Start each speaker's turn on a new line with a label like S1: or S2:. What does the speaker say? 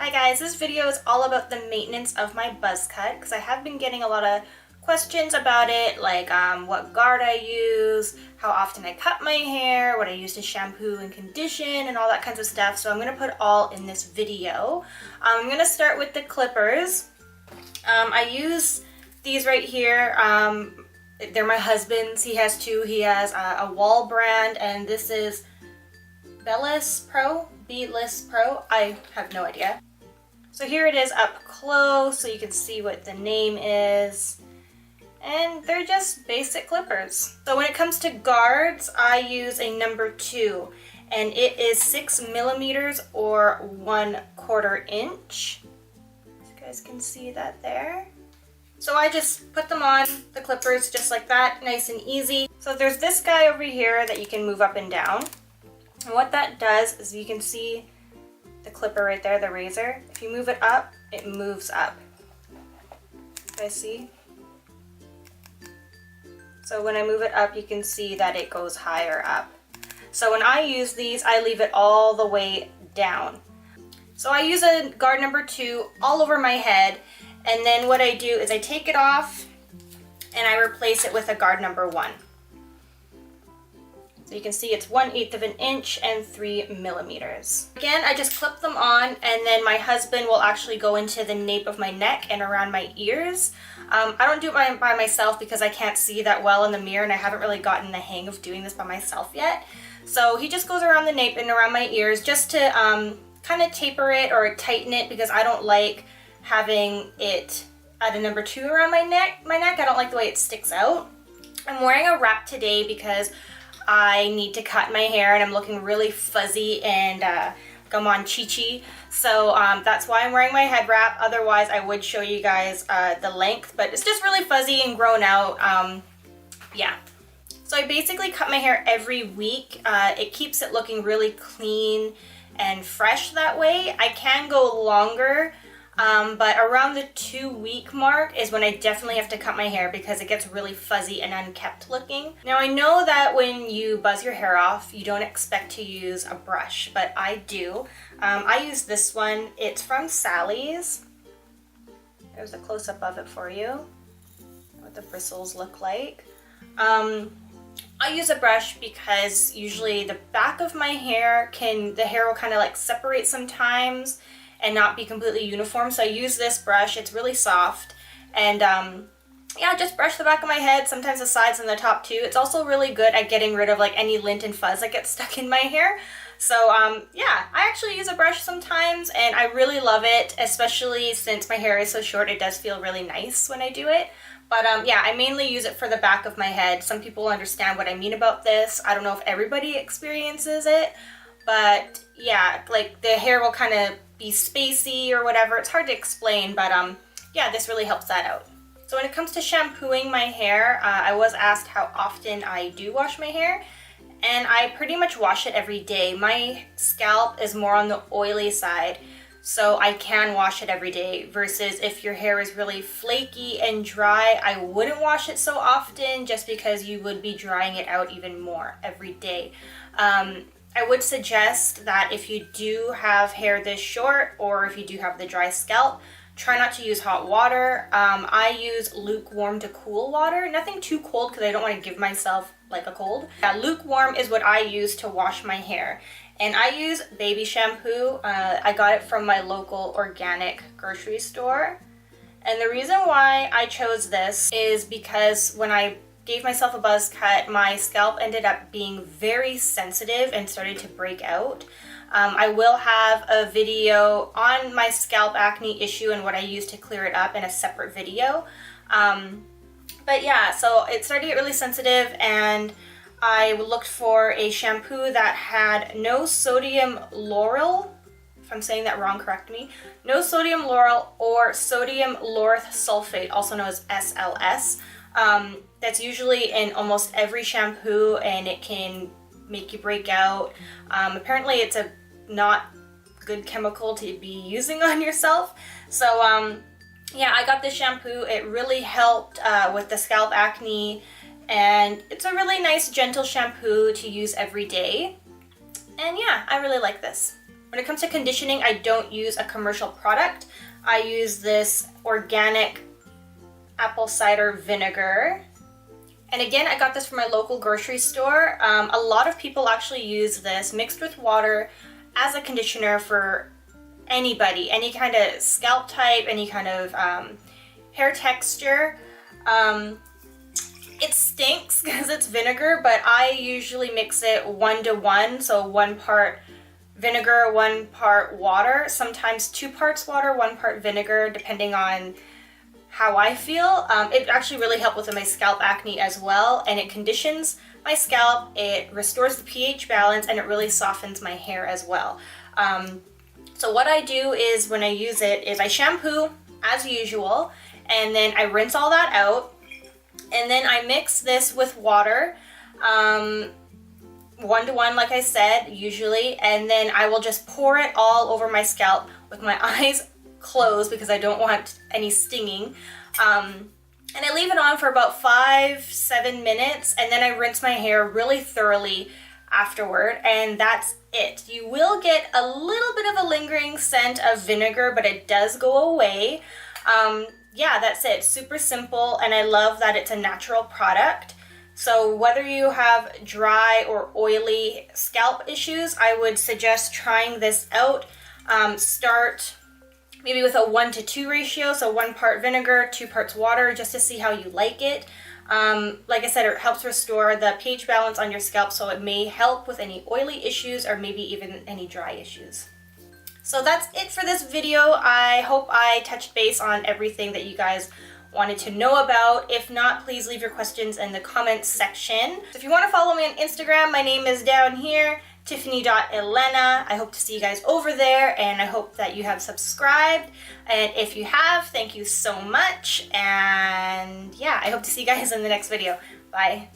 S1: Hi guys, this video is all about the maintenance of my buzz cut because I have been getting a lot of questions about it, like what guard I use, how often I cut my hair, what I use to shampoo and condition, and all that kinds of stuff. So I'm going to put all in this video. I'm going to start with the clippers. I use these right here. They're my husband's. He has two. He has a Wall brand, and this is Bellis Pro. I have no idea. So here it is up close so you can see what the name is. And they're just basic clippers. So when it comes to guards, I use a number 2, and it is 6 millimeters or 1/4 inch. You guys can see that there. So I just put them on the clippers just like that, nice and easy. So there's this guy over here that you can move up and down. And what that does is you can see the clipper right there, the razor. If you move it up, it moves up. You guys see? So when I move it up, you can see that it goes higher up. So when I use these, I leave it all the way down. So I use a guard number 2 all over my head, and then what I do is I take it off and I replace it with a guard number 1. So you can see it's 1/8 of an inch and 3 millimeters. Again, I just clip them on, and then my husband will actually go into the nape of my neck and around my ears. I don't do it by myself because I can't see that well in the mirror, and I haven't really gotten the hang of doing this by myself yet. So he just goes around the nape and around my ears just to kind of taper it or tighten it, because I don't like having it at a number 2 around my neck. I don't like the way it sticks out. I'm wearing a wrap today because I need to cut my hair and I'm looking really fuzzy and I'm on chi-chi. So that's why I'm wearing my head wrap. Otherwise I would show you guys the length, but it's just really fuzzy and grown out. Yeah. So I basically cut my hair every week. It keeps it looking really clean and fresh that way. I can go longer, but around the 2-week mark is when I definitely have to cut my hair because it gets really fuzzy and unkept looking. Now I know that when you buzz your hair off, you don't expect to use a brush, but I do. I use this one. It's from Sally's. There's a close-up of it for you, what the bristles look like. I use a brush because usually the back of my hair the hair will kind of like separate sometimes and not be completely uniform. So I use this brush. It's really soft, and yeah, just brush the back of my head, sometimes the sides and the top too. It's also really good at getting rid of like any lint and fuzz that gets stuck in my hair. So yeah, I actually use a brush sometimes, and I really love it, especially since my hair is so short. It does feel really nice when I do it. But yeah, I mainly use it for the back of my head. Some people understand what I mean about this. I don't know if everybody experiences it, but yeah, like the hair will kind of be spacey or whatever. It's hard to explain, but yeah, this really helps that out. So when it comes to shampooing my hair, I was asked how often I do wash my hair, and I pretty much wash it every day. My scalp is more on the oily side, so I can wash it every day, versus if your hair is really flaky and dry, I wouldn't wash it so often just because you would be drying it out even more every day. I would suggest that if you do have hair this short, or if you do have the dry scalp, try not to use hot water. I use lukewarm to cool water. Nothing too cold because I don't want to give myself like a cold. Yeah, lukewarm is what I use to wash my hair. And I use baby shampoo. I got it from my local organic grocery store. And the reason why I chose this is because when I gave myself a buzz cut, my scalp ended up being very sensitive and started to break out. I will have a video on my scalp acne issue and what I use to clear it up in a separate video. But yeah, so it started to get really sensitive, and I looked for a shampoo that had no sodium lauryl. If I'm saying that wrong, correct me. No sodium lauryl or sodium lauryl sulfate, also known as SLS. That's usually in almost every shampoo, and it can make you break out. Apparently it's a not good chemical to be using on yourself. So yeah, I got this shampoo. It really helped with the scalp acne, and it's a really nice gentle shampoo to use every day. And yeah, I really like this. When it comes to conditioning, I don't use a commercial product. I use this organic apple cider vinegar. And again, I got this from my local grocery store. A lot of people actually use this mixed with water as a conditioner for anybody, any kind of scalp type, any kind of hair texture. It stinks because it's vinegar, but I usually mix it 1-to-1, so 1 part vinegar, 1 part water, sometimes 2 parts water, 1 part vinegar, depending on how I feel. It actually really helped with my scalp acne as well, and it conditions my scalp, it restores the pH balance, and it really softens my hair as well. So what I do is when I use it is I shampoo as usual, and then I rinse all that out, and then I mix this with water, 1-to-1 like I said, usually, and then I will just pour it all over my scalp with my eyes closed because I don't want any stinging. And I leave it on for about 5-7 minutes, and then I rinse my hair really thoroughly afterward, and that's it. You will get a little bit of a lingering scent of vinegar, but it does go away. Yeah, that's it. Super simple, and I love that it's a natural product. So whether you have dry or oily scalp issues, I would suggest trying this out. Start maybe with a 1-to-2 ratio, so 1 part vinegar, 2 parts water, just to see how you like it. Like I said, it helps restore the pH balance on your scalp, so it may help with any oily issues or maybe even any dry issues. So that's it for this video. I hope I touched base on everything that you guys wanted to know about. If not, please leave your questions in the comments section. So if you want to follow me on Instagram, my name is down here, Tiffany.Elena. I hope to see you guys over there, and I hope that you have subscribed. And if you have, thank you so much. And yeah, I hope to see you guys in the next video. Bye.